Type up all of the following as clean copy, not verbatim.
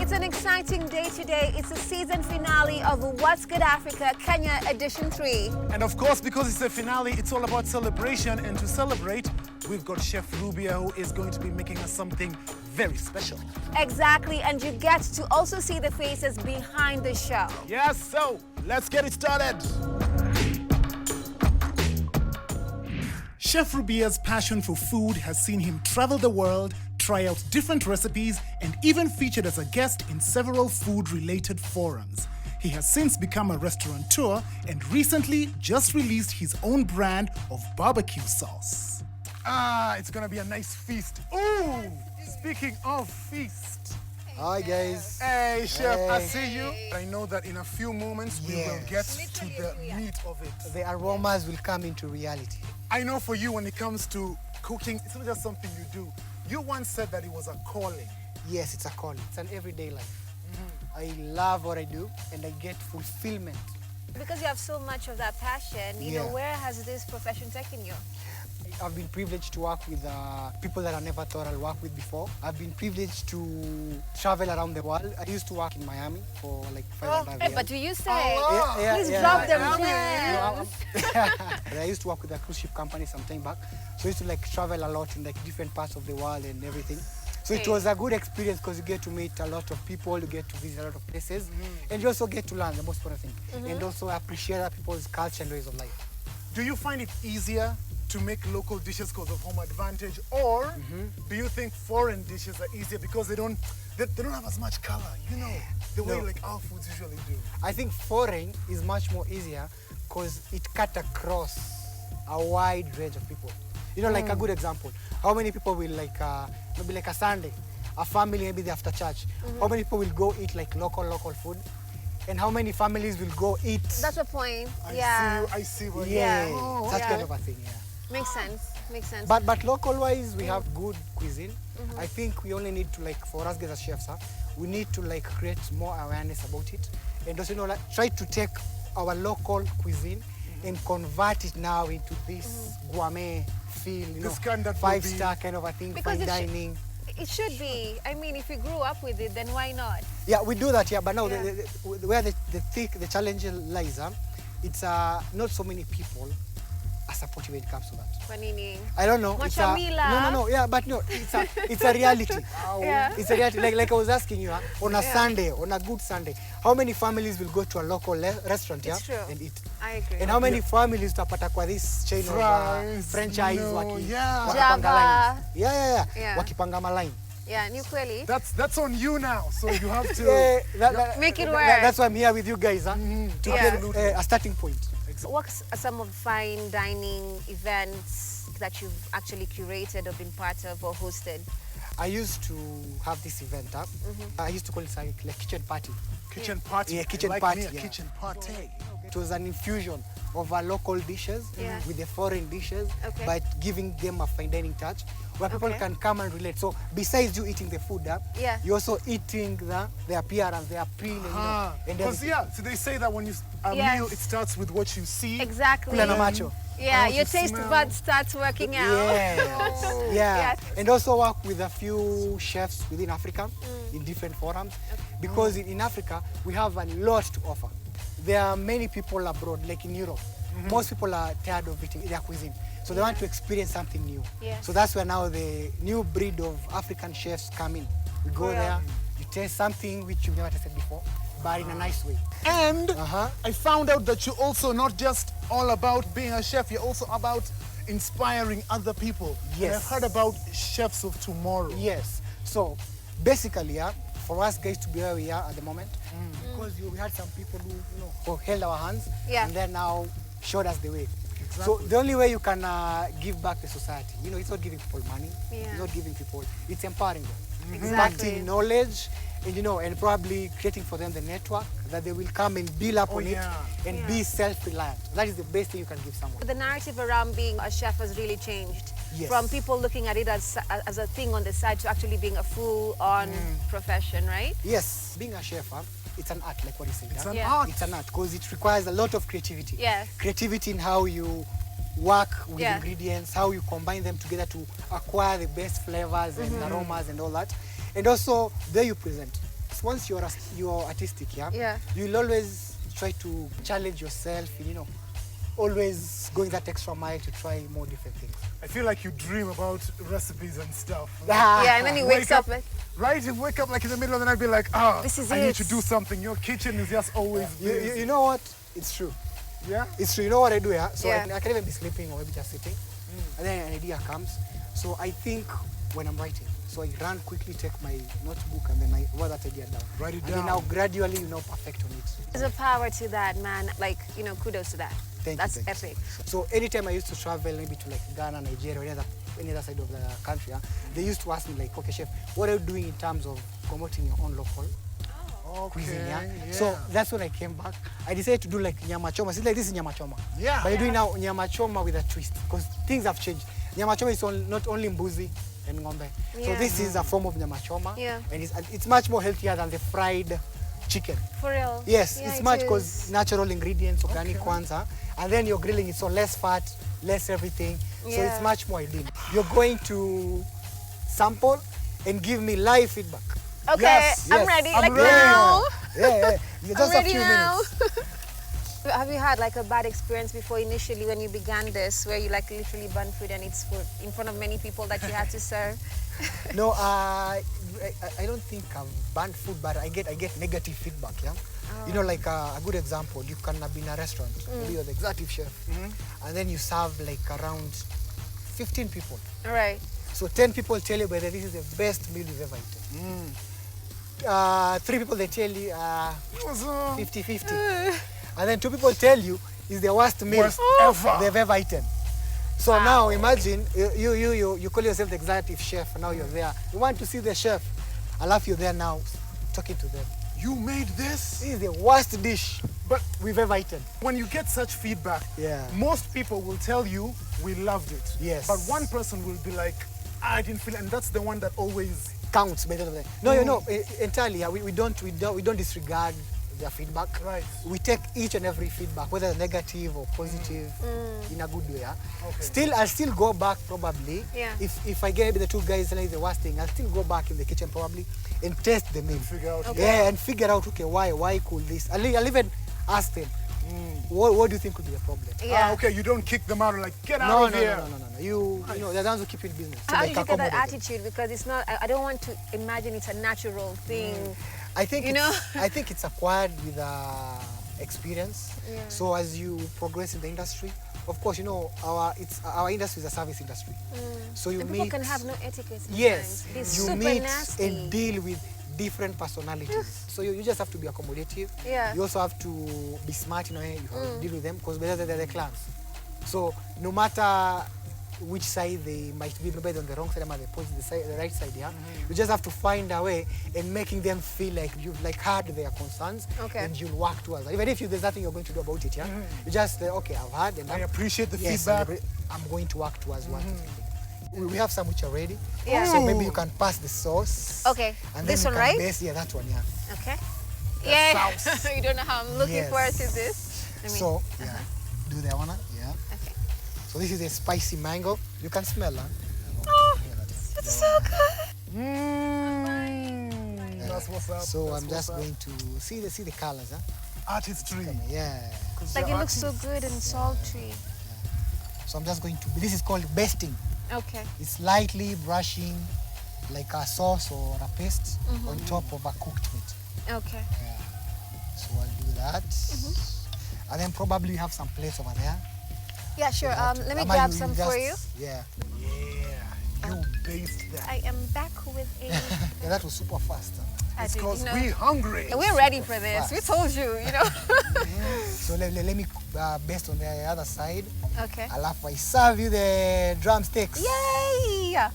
It's an exciting day today. It's the season finale of What's Good Africa Kenya Edition 3. And of course, because it's a finale, it's all about celebration. And to celebrate, we've got Chef Rubia, who is going to be making us something very special. Exactly, and you get to also see the faces behind the show. Yes, so let's get it started. Chef Rubia's passion for food has seen him travel the world, try out different recipes, and even featured as a guest in several food-related forums. He has since become a restaurateur and recently just released his own brand of barbecue sauce. It's gonna be a nice feast. Ooh, speaking of feast. Hi guys. Hey Chef, Hey. I see you. I know that in a few moments we will get to the meat of it. The aromas will come into reality. I know for you, when it comes to cooking, it's not just something you do. You once said that it was a calling. Yes, it's a calling. It's an everyday life. I love what I do and I get fulfillment. Because you have so much of that passion, you know, Yeah. where has this profession taken you? I've been privileged to work with people that I never thought I'd work with before. I've been privileged to travel around the world. I used to work in Miami for like 5.5 years. But do you say? Please yeah. drop them No, gems. I used to work with a cruise ship company some time back. So I used to like travel a lot in like different parts of the world and everything. So it was a good experience because you get to meet a lot of people, you get to visit a lot of places, and you also get to learn the most important thing. And also appreciate other people's culture and ways of life. Do you find it easier to make local dishes because of home advantage, or do you think foreign dishes are easier because they don't have as much color, you know, the way like our foods usually do? I think foreign is much more easier because it cut across a wide range of people. You know, like a good example, how many people will like, maybe like a Sunday, a family maybe they after church, how many people will go eat like local food? And how many families will go eat? That's a point. I see what Yeah, Oh, such yeah. kind of a thing, yeah. Makes sense. Makes sense. But local-wise, we have good cuisine. I think we only need to like, for us guys as chefs, we need to like create more awareness about it, and also, you know, like, try to take our local cuisine and convert it now into this gourmet feel, you know, This kind that will five-star kind of a thing, Because fine dining. it should be. I mean, if you grew up with it, then why not? Yeah, we do that, yeah, but now Yeah. where the challenge lies, it's not so many people are supportive when it comes to that. Panini. I don't know. Much It's a, Amila. no, yeah, but no, it's a reality. Yeah. It's a reality. Like I was asking you, on a Sunday, on a good Sunday, how many families will go to a local restaurant, It's true. and eat? I agree. And how many families utapata kwa this chain Fries, of franchise no, wakipanga Java. lines? Yeah. Yeah. Wakipanga maline. Yeah, new kweli. That's on you now, so you have to Make it work. That's why I'm here with you guys, to Yeah. get a starting point. What's some of the fine dining events that you've actually curated or been part of or hosted? I used to have this event. I used to call it like kitchen party. kitchen party. Yeah, kitchen like party, me, a yeah. kitchen party. It was an infusion of our local dishes Yeah. with the foreign dishes, Okay. but giving them a fine dining touch where people Okay. can come and relate. So besides you eating the food, Yeah. you're also eating the appearance, the appeal, and, you know, and Because everything. so they say that when a Yes. meal, it starts with what you see. Exactly. Kula na macho. Yeah, How your to taste smell. bud starts working out. Yes. Yeah. Yes. And also work with a few chefs within Africa in different forums. Because in Africa, we have a lot to offer. There are many people abroad, like in Europe. Most people are tired of eating their cuisine. So they want to experience something new. Yes. So that's where now the new breed of African chefs come in. We go there, you taste something which you've never tasted before, but in a nice way. And I found out that you're also not just all about being a chef, you're also about inspiring other people. Yes. And I've heard about chefs of tomorrow. Yes. So basically, for us guys to be where we are at the moment, because we had some people who held our hands Yeah. and then now showed us the way. So Exactly. the only way you can give back to society, it's not giving people money, Yeah. it's not giving people, it's empowering them. Exactly. Impacting knowledge, and probably creating for them the network that they will come and build up on yeah. it and Yeah. be self-reliant. That is the best thing you can give someone. The narrative around being a chef has really changed. Yes. From people looking at it as a thing on the side to actually being a full-on profession, right? Yes, being a chef, it's an art, like what you said. It's an Yeah. art. It's an art because it requires a lot of creativity. Yes. Creativity in how you work with Yeah. ingredients, how you combine them together to acquire the best flavors and aromas and all that. And also, there you present. once you're artistic, Yeah. you'll always try to challenge yourself, always going that extra mile to try more different things. I feel like you dream about recipes and stuff. Yeah, and then he wakes up like, Right, you wake up like in the middle of the night, be like, This is I need it. to do something. Your kitchen is just always busy. You know what? It's true. Yeah? It's true. You know what I do, yeah? So Yeah. I can even be sleeping or maybe just sitting. And then an idea comes. So I think when I'm writing, so I run quickly, take my notebook, and then I write that idea down. Write it and down. then now gradually, perfect on it. there's a power to that, man. Like, kudos to that. Thank That's you. Thank you. epic. So anytime I used to travel, maybe to like Ghana, Nigeria, or any other side of the country, they used to ask me like, okay, chef, what are you doing in terms of promoting your own local cuisine? Yeah? So that's when I came back. I decided to do like nyama choma. It's like this is nyama choma. Yeah. But you're doing now nyama choma with a twist because things have changed. Nyama choma is not only mbuzi and ng'ombe. So Yeah. this is a form of nyama choma. Yeah. And it's much more healthier than the fried chicken. For real. Yes, Yeah, it's it much is. because natural ingredients, organic ones, and then you're grilling it, so less fat, less everything. So Yeah. it's much more ideal. You're going to sample and give me live feedback. Okay, Yes, I'm yes, ready. I'm like ready. now. Yeah. I'm Just a ready few now. minutes. Have you had like a bad experience before initially when you began this, where you like literally burn food and it's food in front of many people that you had to serve? No, I don't think I've banned food, but I get negative feedback. Yeah. Like a good example, you can be in a restaurant, maybe you're the executive chef, and then you serve like around 15 people. All right. So 10 people tell you whether this is the best meal you've ever eaten. 3 people they tell you 50-50. And then 2 people tell you it's the worst meal Worst ever. they've ever eaten. So now imagine you call yourself the executive chef, now you're there. You want to see the chef. I love you there now talking to them. You made this? This is the worst dish But we've ever eaten. when you get such feedback, Yeah. most people will tell you, we loved it. Yes. But one person will be like, I didn't feel it. And that's the one that always... Counts by the end of the day. No, entirely. We don't disregard their feedback. Right. We take each and every feedback, whether negative or positive, in a good way. Yeah? Okay. I'll still go back probably. Yeah. If I get the 2 guys telling the worst thing, I'll still go back in the kitchen probably and test the meal. Figure out. Okay. Yeah, and figure out why could this? I'll even ask them, what do you think could be the problem? Yeah. Okay, you don't kick them out and like, get out No, of here. no. You know, they're the ones who keep you in business. So How they did you get that accommodate them. attitude? Because it's not, I don't want to imagine it's a natural thing. I think You know? I think it's acquired with experience. Yeah. So as you progress in the industry, of course, our industry is a service industry. So you And meet. people can have no etiquette sometimes. Yes, Be you super meet nasty. and deal with different personalities. So you just have to be accommodative. Yeah. You also have to be smart, you have to deal with them because they're the clans. So no matter which side they might be, maybe on the wrong side or the right side, yeah. You just have to find a way in making them feel like you've heard their concerns, Okay. and you'll work towards it. Even if there's nothing you're going to do about it, yeah. You just okay, I've heard and I appreciate the yes, feedback. I'm going to work towards what. We have some which are ready. Yeah. So maybe you can pass the sauce. Okay, And this then one, you can right? base, yeah, that one, yeah. Okay. Yeah. sauce. You don't know how I'm looking Yes. forward to this. I mean, So, yeah, do that one, yeah. okay. So this is a spicy mango. You can smell that. Oh, Yeah, that's it's so good. That's what's up. So That's I'm just what's up. going to see the colors, huh? Artistry. Yeah. Like it looks so good and sultry. So I'm just going to. This is called basting. Okay. It's lightly brushing, like a sauce or a paste on top of a cooked meat. Okay. Yeah. So I'll do that. And then probably you have some plates over there. Yeah, sure. Let me Ama grab you some for you. Yeah. Yeah, you based that. I am back with a. Yeah, that was super fast. Huh? I It's did, because you know, we hungry. we're ready for this. We told you, you know. So let me baste on the other side. Okay. I serve you the drumsticks. Yay! Yeah.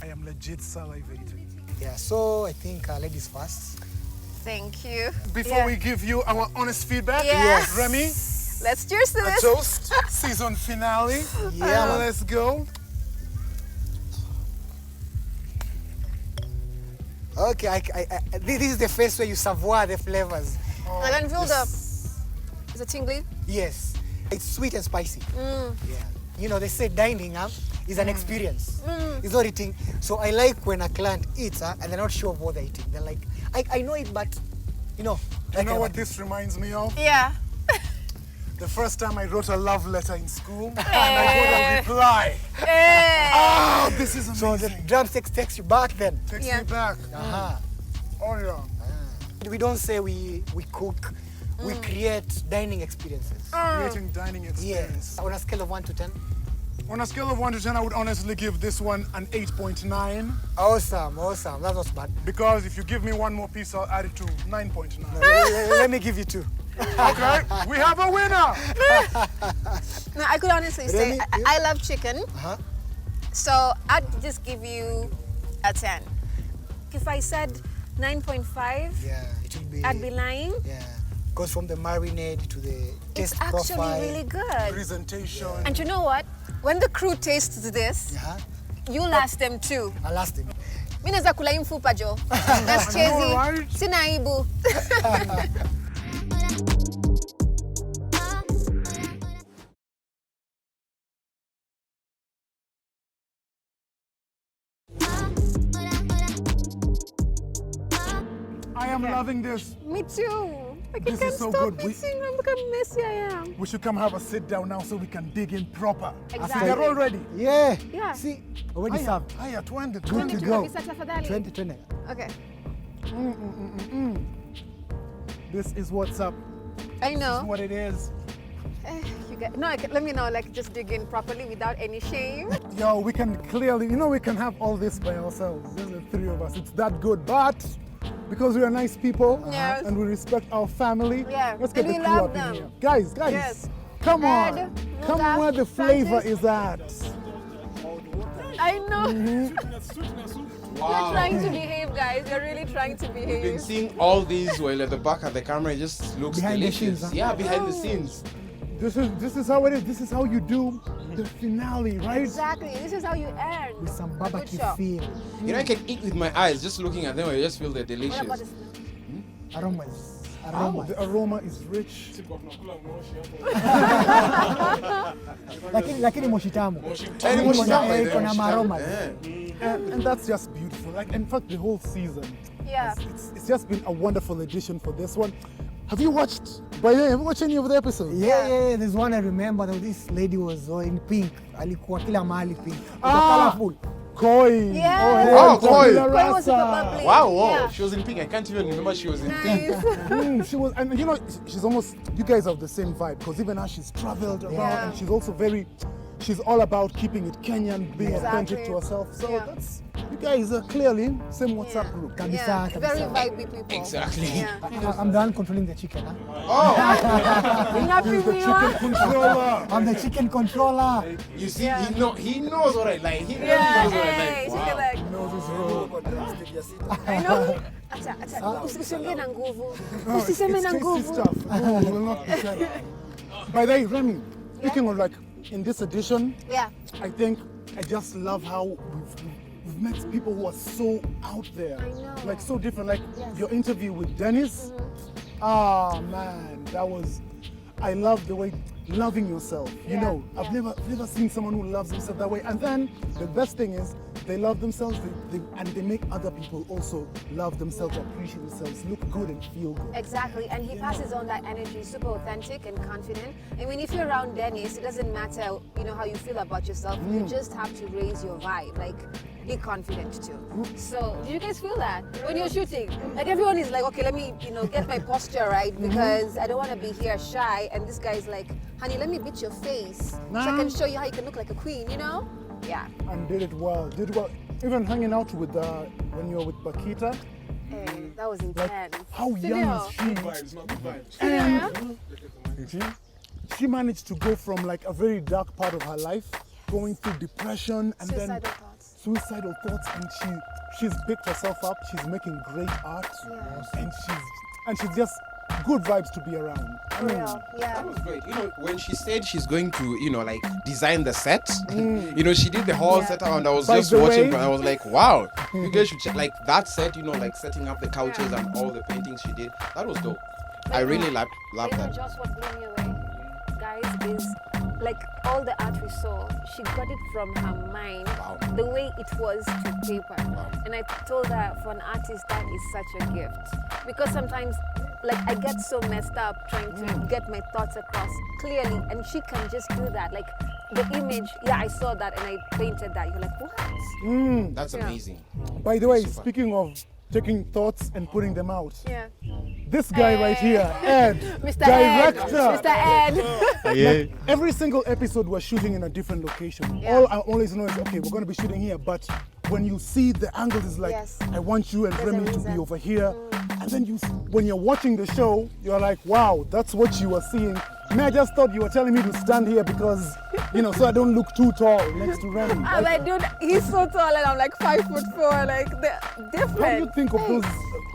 I am legit salivating. Yeah. So I think ladies first. Thank you. Before Yeah. we give you our honest feedback, Yes. Remy, Let's cheers to a this. toast, season finale. Yeah, man. Let's go. Okay. This is the first way you savour the flavors. I can feel the. Is it tingly? Yes. It's sweet and spicy. Yeah. you know, they say dining is an experience. It's not eating. So I like when a client eats and they're not sure of what they're eating. They're like, I know it, but you know. You know what this reminds me of? Yeah. The first time I wrote a love letter in school, and I got a reply. Oh, this is amazing. So the drumsticks takes you back then. Takes Yeah. me back. Uh-huh. Oh yeah. We don't say we cook, we create dining experiences. Creating dining experience. Yes. On a scale of 1 to 10. On a scale of 1 to 10, I would honestly give this one an 8.9. Awesome. That was bad. Because if you give me one more piece, I'll add it to 9.9. Let me give you 2. Okay, we have a winner. No, I could honestly say Really? I love chicken. Uh-huh. So I'd just give you a 10. If I said 9.5, Yeah, it will be. I'd be lying. Yeah, goes from the marinade to the It's taste actually profile. really good. Presentation. And you know what? When the crew tastes this, Uh-huh. you'll ask them too. I'll ask them. Mimi naweza kula hii mfupa jo. That's I know, cheesy. right? Sina aibu. I am loving this. Me too. I This can't is so stop good. eating. Look how messy I am. We should come have a sit down now so we can dig in proper. Exactly. They're all ready. Yeah. Yeah. See, already served. Aya, 20. Good to Two go. kabisa tafadhali. 20. Okay. This is what's up. I This is know. what it is. You get, no, let me know, like just dig in properly without any shame. Yo, we can clearly, we can have all this by ourselves. Just the 3 of us. It's that good. But because we are nice people Yes. and we respect our family, Yeah, let's get and the we crew love up in them. here. Guys, Yes. come Ed, on. Come Luca, where the flavor Francis. is at. I know. Wow. You're trying to behave, guys. You're really trying to We've been behave. seeing all these while at the back of the camera. It just looks Behind the delicious. scenes, huh? Yeah, behind the scenes. This is how it is. This is how you do the finale, right? Exactly. This is how you earn. With some Good barbecue show. feel. You know, I can eat with my eyes just looking at them. I just feel they're What about delicious. this? Aromas. Oh, the aroma is rich. Lakini moshi tamu. Tiny moshi tamu, Iko moshi na tamu. maromas. Yeah. And that's just beautiful. Like, in fact, the whole season. Yeah. It's just been a wonderful addition for this one. Have you watched, by the way, have you watched any of the episodes? Yeah. There's one I remember that this lady was in pink. Alikuwa kila mahali pink. It was Ah. colorful. Koi. Yeah. Oh, Koi. Tabula Koi was super rasa. bubbly. Wow, wow. Yeah. She was in pink. I can't even remember she was in pink. Nice. She was, and she's almost, you guys have the same vibe, because even as she's traveled around, Yeah. and she's also she's all about keeping it Kenyan, being authentic to Exactly. herself. So Yeah. you guys are clearly same WhatsApp group. Kabisa, Yeah. kabisa. Very vibey people. Exactly. Yeah. I'm the one controlling the chicken. Huh? Oh, Happy we are. Controller. I'm the chicken controller. you see, Yeah. he knows what I like. He really Yeah. knows what I Hey, like. chicken Wow. leg. Knows his role. I know. Acha. Usiseme na nguvu. No, Usiseme it's na tasty nguvu. stuff. No, we will not be shy. By the way, Remy, speaking of like in this edition, Yeah. I think I just love how we've met people who are so out there, I know. like so different. Like Yes. your interview with Dennis. Ah man, I love the way loving yourself. You Yeah, know, yeah. I've never seen someone who loves himself that way. And then the best thing is they love themselves, and they make other people also love themselves, appreciate themselves, look good and feel good. Exactly, and he passes on that energy, super authentic and confident. I mean, if you're around Dennis, it doesn't matter, how you feel about yourself. You just have to raise your vibe, like be confident too. So, do you guys feel that when you're shooting? Like everyone is like, okay, let me, get my posture right because I don't want to be here shy. And this guy's like, honey, let me beat your face so I can show you how you can look like a queen. Yeah. And did it well. Even hanging out with when you were with Bakita, Hey, that was intense. how young is she? Yeah. She managed to go from like a very dark part of her life, going through depression and then Suicidal thoughts. suicidal thoughts, and she's picked herself up. She's making great art, Yeah. and she's just good vibes to be around. I mean, Real. Yeah. That was great. When she said she's going to, like design the set, she did the whole Yeah. setup, and I was By just the watching, way- and I was like, wow, you guys should check like that set, like setting up the couches and all the paintings she did. That was dope. I really loved Ladies and that. just what blew me away. Guys, guys, is like all the art we saw, she got it from her mind, the way it was to paper. And I told her, for an artist, that is such a gift. Because sometimes, like, I get so messed up trying to get my thoughts across clearly, and she can just do that. Like, the image, I saw that and I painted that. You're like, what? That's amazing. By the way, Super. speaking of taking thoughts and putting them out, Yeah. this guy right here, Ed, Mr. director. Ed. Mr. Ed. Like, every single episode we're shooting in a different location. Yeah. All I always know is, okay, we're going to be shooting here, but when you see the angles, it's like, Yes. I want you and There's a Remy to be reason. over here. And then when you're watching the show, you're like, wow, that's what you are seeing. I just thought you were telling me to stand here because, so I don't look too tall next to Remy. I'm like, dude, he's so tall and I'm like 5'4", like they're different. How do you think of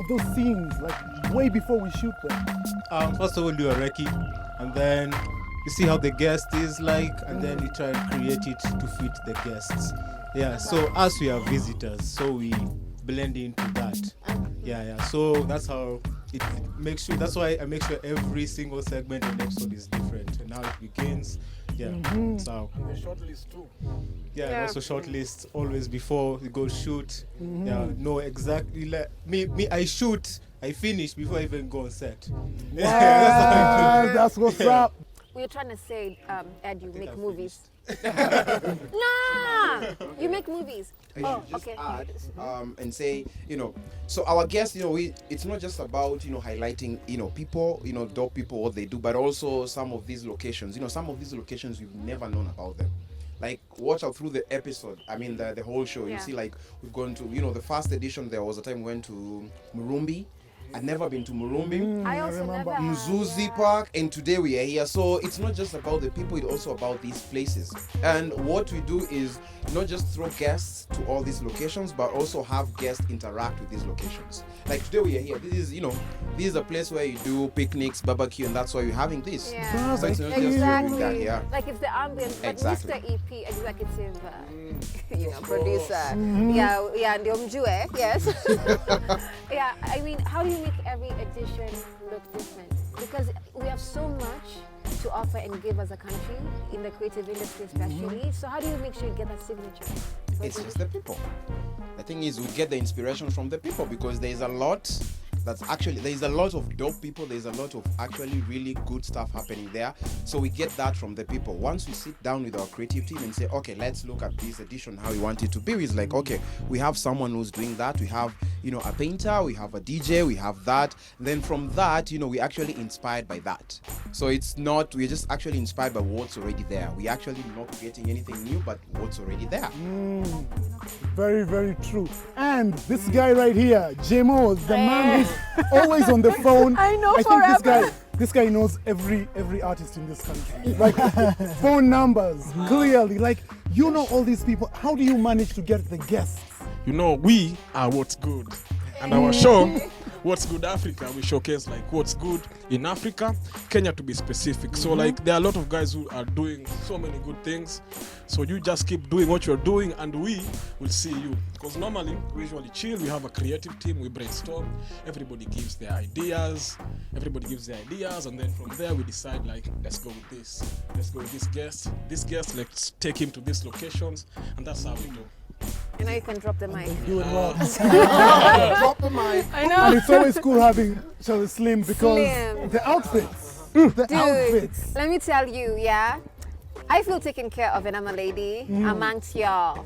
those scenes, like way before we shoot them? First of all, do a recce, and then you see how the guest is like, and then you try and create it to fit the guests. Yeah, so as we are visitors, so we blend into that. Yeah. So that's how it makes sure. That's why I make sure every single segment and episode is different, and how it begins. Yeah. So. And the short list too. Yeah, and also shortlist always before we go shoot. Yeah, know exactly. Like me, I shoot, I finish before I even go on set. That's what's up. We're trying to say, Ed, you make movies. Nah, you make movies. I should just add and say, so our guests, it's not just about, highlighting, people, dope people, what they do, but also some of these locations. Some of these locations you've never known about them. Like, watch out through the episode, the whole show. Yeah. You see, like, we've gone to, the first edition, there was a time we went to Murumbi. I'd never been to Murumbi. I also remember. never. Mzuzi Park, and today we are here. So it's not just about the people, it's also about these places. And what we do is not just throw guests to all these locations, but also have guests interact with these locations. Like today we are here. This is a place where you do picnics, barbecue, and that's why we're having this. Yeah. So it's not just Exactly. doing that here. Like it's the ambience, but Exactly. Mr. EP, executive, producer. Yeah, ndio mjue, yes. Yeah, I mean, how do you make every edition look different? Because we have so much to offer and give as a country, in the creative industry especially. So how do you make sure you get that signature? It's just the people. The thing is, we get the inspiration from the people because there's a lot of dope people. There's a lot of actually really good stuff happening there. So we get that from the people. Once we sit down with our creative team and say, okay, let's look at this edition, how we want it to be. It's like, okay, we have someone who's doing that. We have, a painter, we have a DJ, we have that. And then from that, we actually inspired by that. So we're just actually inspired by what's already there. We're actually not creating anything new, but what's already there. Very, very true. And this guy right here, Jemo, the man who's always on the phone. I know think forever. this guy knows every artist in this country. Like phone numbers, clearly. Like all these people. How do you manage to get the guests? We are what's good. And our show, What's Good Africa, we showcase like what's good in Africa, Kenya to be specific. So like there are a lot of guys who are doing so many good things. So you just keep doing what you're doing and we will see you. Because normally we usually chill, we have a creative team, we brainstorm, everybody gives their ideas, and then from there we decide like, let's go with this. Let's go with this guest, let's take him to these locations, and that's how we do. You know, you can drop the mic. Do it well. Drop the mic. I know. And it's always cool having Charlie Slim because Slim. the outfits. The Dude, outfits. let me tell you, I feel taken care of and I'm a lady amongst y'all.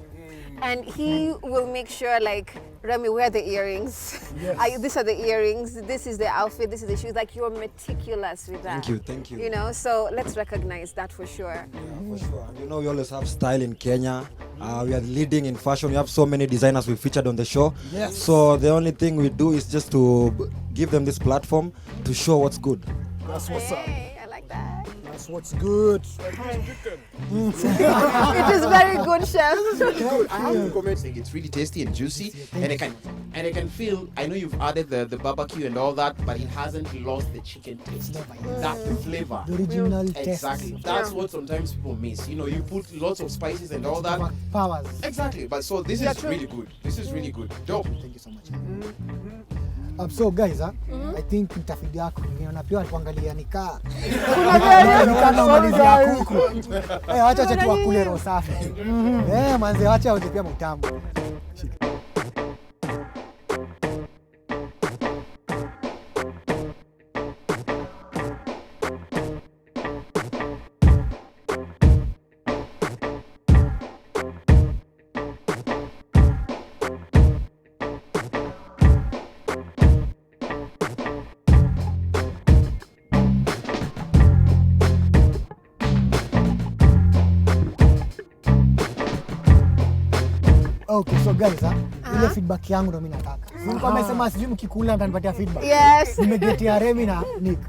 And he will make sure, like, Remy, wear the earrings. Yes. These are the earrings, this is the outfit, this is the shoes. Like, you're meticulous with that. Thank you. So let's recognize that for sure. For sure. We always have style in Kenya. We are leading in fashion. We have so many designers we featured on the show. Yes. So the only thing we do is just to give them this platform to show what's good. That's what's up. Hey, I like that. That's what's good. It is very good, chef. I have to comment saying it's really tasty and juicy, and I can feel. I know you've added the barbecue and all that, but it hasn't lost the chicken taste. That the flavor. The original taste. Exactly. That's what sometimes people miss. You put lots of spices and all that. Powers. Exactly. But so this is really good. This is really good. Dope. Thank you so much. So guys, I think mtafidi yako niona pia tuangalia nikaa. Nikaa malizi ya kuku. Acha tu wakule roho safi. Manze acha wote pia mtamu. Okay, so guys, ile feedback yangu ndo mimi nataka. Nilikuwa nimesema sijui mkikula mtanipatia feedback. Yes. Nimegetia Remi na Nick.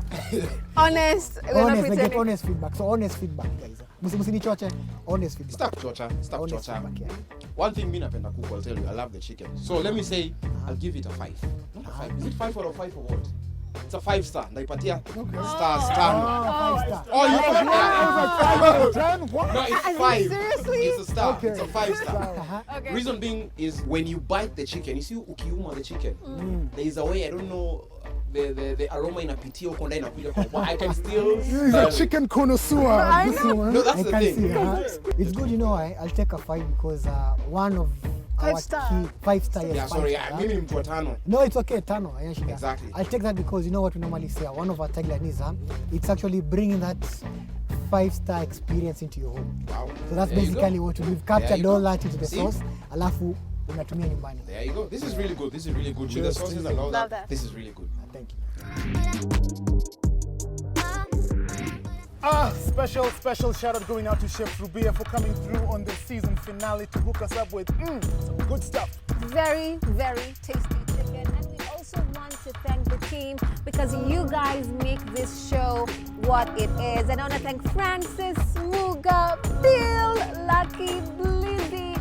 Honest. Honest feedback. So honest feedback, guys. Msinichoche. Honest feedback. Stop chocha. Honest feedback, yeah. One thing mimi napenda kuku, I'll tell you, I love the chicken. So let me say, I'll give it a 5. Not a 5. Is it 5 out of 5 or what? It's a 5 star. Naipatia stars 10. 5 star. Oh, you know, 10? What? no, it's 5. Seriously? It's a star. Okay. It's a 5 star. Okay. Reason being is when you bite the chicken, you see ukiuma the chicken, there is a way, I don't know, the aroma inapitia huko ndani inakuja kwa I can still He's a chicken connoisseur. I This know. one. No, that's I the can thing. see. It's good, I'll take a 5 because one of our 5 star. key 5 star. Yeah, sorry. Mimi ni mtu wa 5. No, it's okay, 5. Haina shida. Exactly. I'll take that because you know what we normally say. One of our tagline is, it's actually bringing that 5-star experience into your home. Wow. So that's There you basically go. what we've There captured you all go. that into the See? sauce. Alafu unatumia nyumbani. There you go. This is really good. This is really good. With the sauces and all Love that. that. This is really good. Thank you. Special shout out going out to Chef Rubia for coming through on the season finale to hook us up with some good stuff. Very, very tasty chicken. And we also want to thank the team because you guys make this show what it is. And I want to thank Francis, Muga, Bill, Lucky, Blizzy,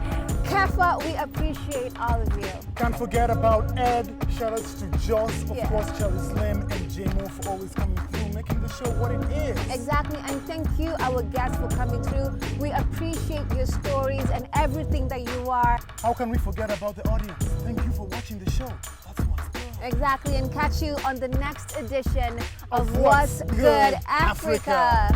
Kefa. We appreciate all of you. Can't forget about Ed. Shout outs to Joss, of Yeah. course, Charlie Slim and JMO for always coming through, making the show what it is. Exactly, and thank you, our guests, for coming through. We appreciate your stories and everything that you are. How can we forget about the audience? Thank you for watching the show. That's what's good. Exactly, and catch you on the next edition of What's Good Africa.